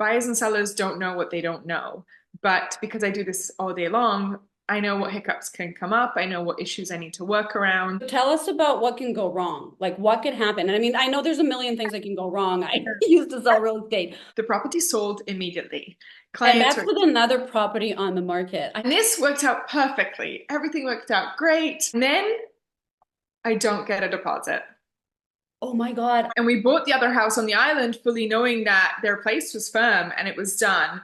buyers and sellers don't know what they don't know. But because I do this all day long, I know what hiccups can come up. I know what issues I need to work around. Tell us about what can go wrong. Like what could happen. And I mean, I know there's a million things that can go wrong. I used to sell real estate, The property sold immediately. and Clients that's are, with another property on the market. and this worked out perfectly. Everything worked out great. And then I don't get a deposit. Oh my God. And we bought the other house on the island fully knowing that their place was firm and it was done.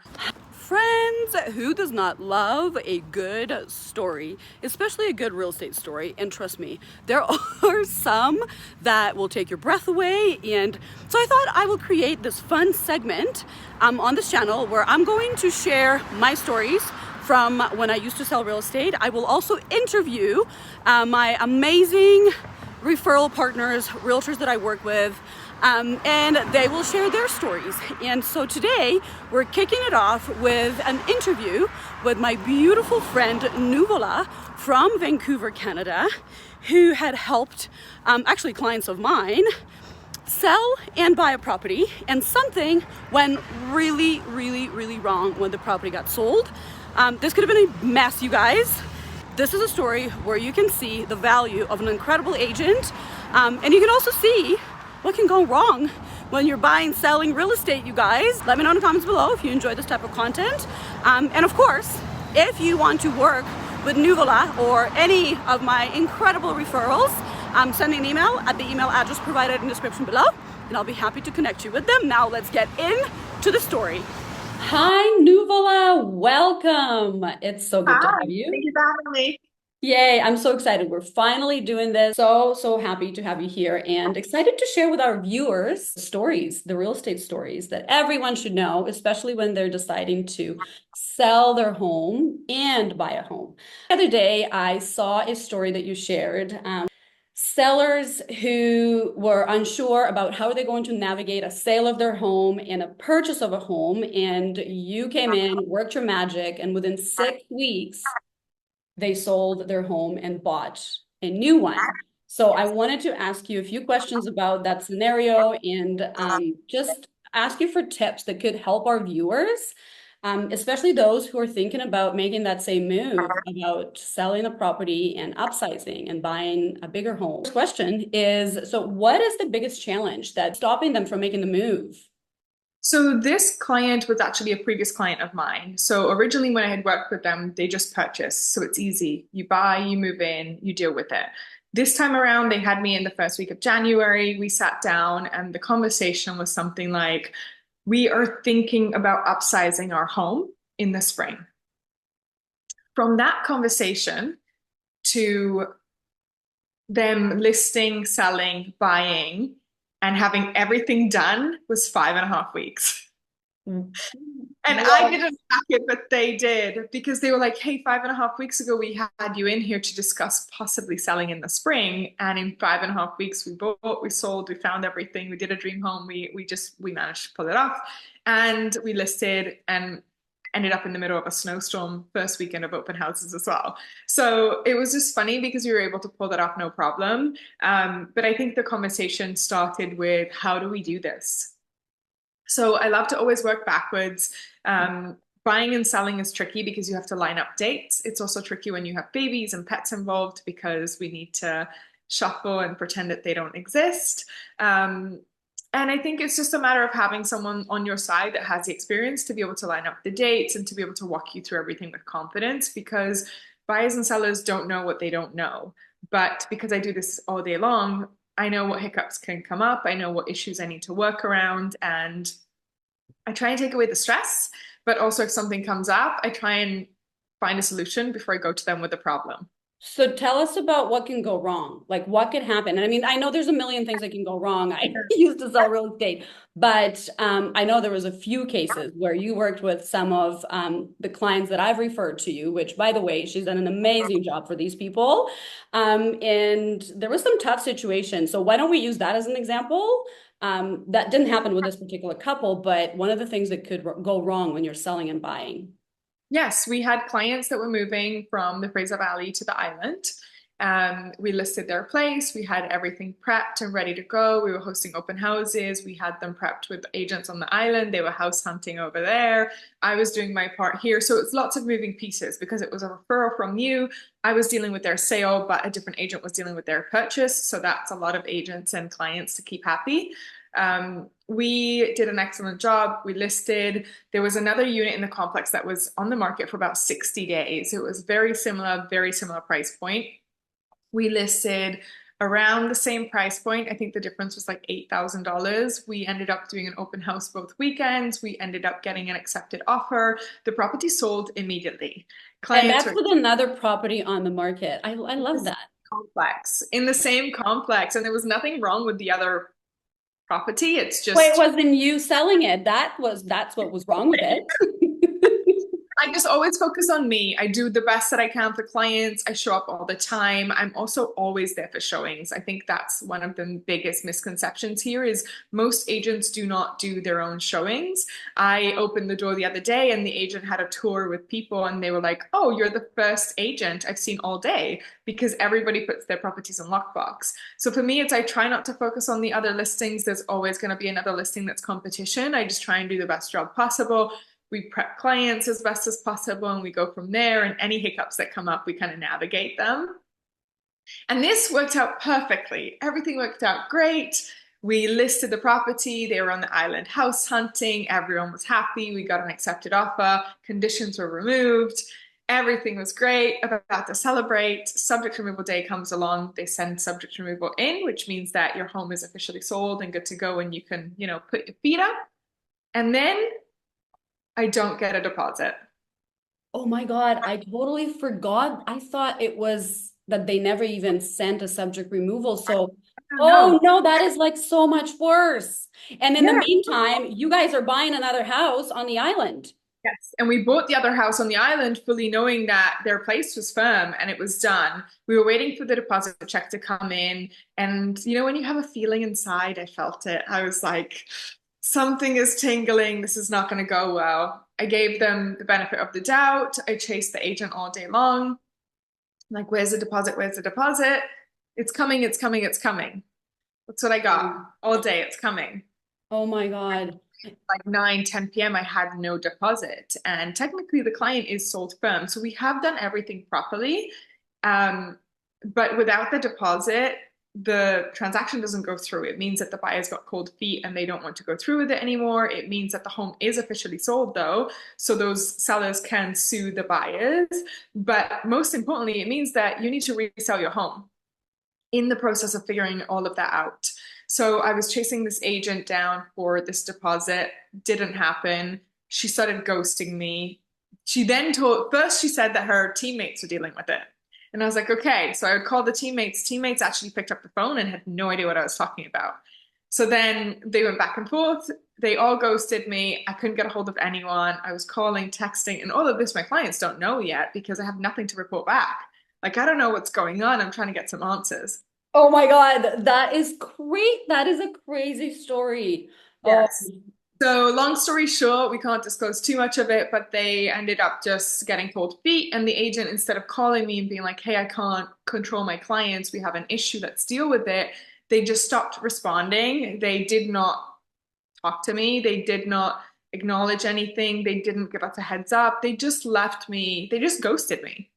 Friends, who does not love a good story, especially a good real estate story? And trust me, there are some that will take your breath away. And so I thought I will create this fun segment on this channel where I'm going to share my stories from when I used to sell real estate. I will also interview my amazing referral partners, realtors that I work with, and they will share their stories. And so today we're kicking it off with an interview with my beautiful friend Nuvola from Vancouver, Canada, who had helped actually clients of mine sell and buy a property, and something went really, really, really wrong when the property got sold. This could have been a mess, you guys. This is a story where you can see the value of an incredible agent, and you can also see what can go wrong when you're buying, selling real estate, you guys. Let me know in the comments below if you enjoy this type of content. And of course, if you want to work with Nuvola or any of my incredible referrals, send me an email at the email address provided in the description below, and I'll be happy to connect you with them. Now let's get into the story. Hi, Nuvola. Welcome. It's so good to Hi, have thank you. you for having me. Yay, I'm so excited. We're finally doing this. So happy to have you here and excited to share with our viewers stories, the real estate stories that everyone should know, especially when they're deciding to sell their home and buy a home. The other day, I saw a story that you shared. Sellers who were unsure about how they're going to navigate a sale of their home and a purchase of a home, and you came in, worked your magic, and within 6 weeks, they sold their home and bought a new one. So I wanted to ask you a few questions about that scenario and just ask you for tips that could help our viewers, especially those who are thinking about making that same move about selling a property and upsizing and buying a bigger home. First question is, so what is the biggest challenge that's stopping them from making the move? So this client was actually a previous client of mine. So originally when I had worked with them, they just purchased. So it's easy. You buy, you move in, you deal with it. This time around, they had me in the first week of January. We sat down and the conversation was something like, we are thinking about upsizing our home in the spring. From that conversation to them listing, selling, buying, and having everything done was 5.5 weeks. And I What? didn't back it, but they did because they were like, hey, 5.5 weeks ago, we had you in here to discuss possibly selling in the spring. And in 5.5 weeks, we bought, we sold, we found everything, we did a dream home. We managed to pull it off. And we listed and ended up in the middle of a snowstorm first weekend of open houses as well. So it was just funny because we were able to pull that off no problem. But I think the conversation started with how do we do this? So I love to always work backwards. Buying and selling is tricky because you have to line up dates. It's also tricky when you have babies and pets involved because we need to shuffle and pretend that they don't exist. And I think it's just a matter of having someone on your side that has the experience to be able to line up the dates and to be able to walk you through everything with confidence because buyers and sellers don't know what they don't know. But because I do this all day long, I know what hiccups can come up. I know what issues I need to work around. And I try and take away the stress. But also, if something comes up, I try and find a solution before I go to them with the problem. So tell us about what can go wrong. Like what could happen? And I mean, I know there's a million things that can go wrong. I used to sell real estate, but I know there was a few cases where you worked with some of the clients that I've referred to you, which by the way, she's done an amazing job for these people. And there was some tough situations. So why don't we use that as an example? That didn't happen with this particular couple, but one of the things that could go wrong when you're selling and buying. Yes, we had clients that were moving from the Fraser Valley to the island. We listed their place. We had everything prepped and ready to go. We were hosting open houses. We had them prepped with agents on the island. They were house hunting over there. I was doing my part here. So it's lots of moving pieces because it was a referral from you. I was dealing with their sale, but a different agent was dealing with their purchase. So that's a lot of agents and clients to keep happy. We did an excellent job. We listed. There was another unit in the complex that was on the market for about 60 days. It was very similar price point. We listed around the same price point. I think the difference was like $8,000. We ended up doing an open house both weekends. We ended up getting an accepted offer. The property sold immediately. And Clients that's were with another property on the market. I in the love same that. complex, in the same complex, and there was nothing wrong with the other property. It's Well, it just wasn't you selling it. That's what was wrong with it. I just always focus on me. I do the best that I can for clients. I show up all the time. I'm also always there for showings. I think that's one of the biggest misconceptions here is most agents do not do their own showings. I opened the door the other day and the agent had a tour with people and they were like, "Oh, you're the first agent I've seen all day," because everybody puts their properties in lockbox. So for me, it's I try not to focus on the other listings. There's always going to be another listing that's competition. I just try and do the best job possible. We prep clients as best as possible and we go from there. And any hiccups that come up, we kind of navigate them. And this worked out perfectly. Everything worked out great. We listed the property. They were on the island house hunting. Everyone was happy. We got an accepted offer. Conditions were removed. Everything was great. About to celebrate. Subject removal day comes along. They send subject removal in, which means that your home is officially sold and good to go and you can, put your feet up. And then I don't get a deposit. Oh my God, I totally forgot. I thought it was that they never even sent a subject removal. So, don't oh know. no, that is like so much worse. And in the Yeah. meantime, you guys are buying another house on the island. Yes. And we bought the other house on the island fully knowing that their place was firm and it was done. We were waiting for the deposit check to come in. And when you have a feeling inside, I felt it. I was like, something is tingling. This is not going to go well. I gave them the benefit of the doubt. I chased the agent all day long. Like, where's the deposit? Where's the deposit? It's coming, it's coming, it's coming. That's what I got all day. It's coming. Oh my God. Like 9, 10 p.m., I had no deposit. And technically, the client is sold firm. So we have done everything properly. Um, but without the deposit, the transaction doesn't go through. It means that the buyer's got cold feet and they don't want to go through with it anymore. It means that the home is officially sold, though. So those sellers can sue the buyers. But most importantly, it means that you need to resell your home in the process of figuring all of that out. So I was chasing this agent down for this deposit, didn't happen. She started ghosting me. She then first she said that her teammates were dealing with it. And I was like, okay. So I would call the teammates. Teammates actually picked up the phone and had no idea what I was talking about. So then they went back and forth. They all ghosted me. I couldn't get a hold of anyone. I was calling, texting, and all of this my clients don't know yet because I have nothing to report back. Like, I don't know what's going on. I'm trying to get some answers. Oh my God, that is great. That is a crazy story. Oh, Yes. So, long story short, we can't disclose too much of it, but they ended up just getting cold feet. And the agent, instead of calling me and being like, hey, I can't control my clients, we have an issue, let's deal with it, they just stopped responding. They did not talk to me. They did not acknowledge anything. They didn't give us a heads up. They just left me. They just ghosted me,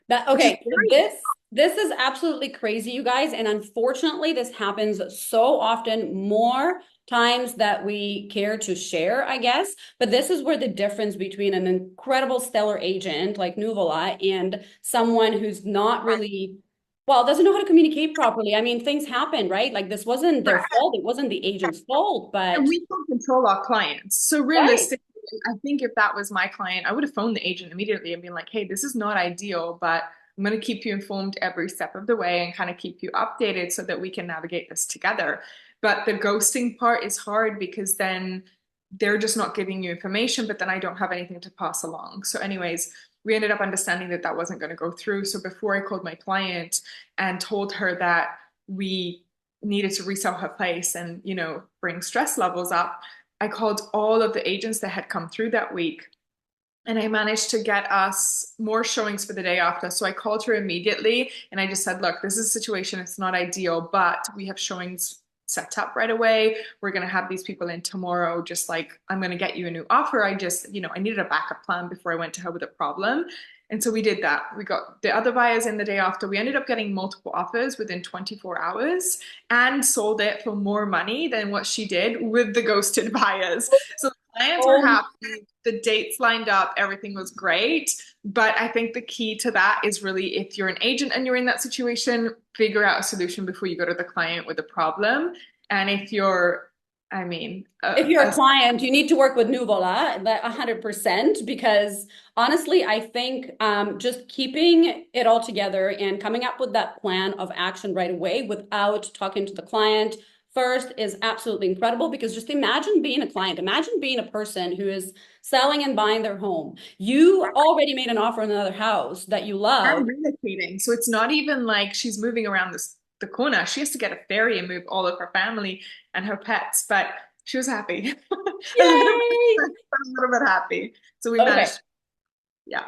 that which is okay. This is absolutely crazy, you guys. And unfortunately, this happens so often, more times that we care to share, I guess. But this is where the difference between an incredible stellar agent like Nuvola and someone who's not really, well, doesn't know how to communicate properly. I mean, things happen, right? Like this wasn't their fault. It wasn't the agent's fault, and but we can't control our clients. So right. realistically, I think if that was my client, I would have phoned the agent immediately and been like, hey, this is not ideal, but I'm going to keep you informed every step of the way and kind of keep you updated so that we can navigate this together. But the ghosting part is hard because then they're just not giving you information, but then I don't have anything to pass along. So, anyways, we ended up understanding that that wasn't going to go through. So, before I called my client and told her that we needed to resell her place and, bring stress levels up, I called all of the agents that had come through that week and I managed to get us more showings for the day after. So I called her immediately and I just said, look, this is a situation. It's not ideal, but we have showings set up right away. We're going to have these people in tomorrow. Just like, I'm going to get you a new offer. I just, I needed a backup plan before I went to her with a problem. And so we did that. We got the other buyers in the day after. We ended up getting multiple offers within 24 hours and sold it for more money than what she did with the ghosted buyers. So the clients were Oh, happy, the dates lined up, everything was great. But I think the key to that is really if you're an agent and you're in that situation, figure out a solution before you go to the client with a problem. And if you're, I mean, if you're a client, you need to work with Nuvola, that 100%, because honestly, I think just keeping it all together and coming up with that plan of action right away without talking to the client first is absolutely incredible. Because just imagine being a client, imagine being a person who is selling and buying their home. You already made an offer on another house that you love. and relocating. So it's not even like she's moving around the corner. She has to get a ferry and move all of her family and her pets, but she was happy. A little bit, Yay! a little bit happy. So we Okay. managed. Yeah.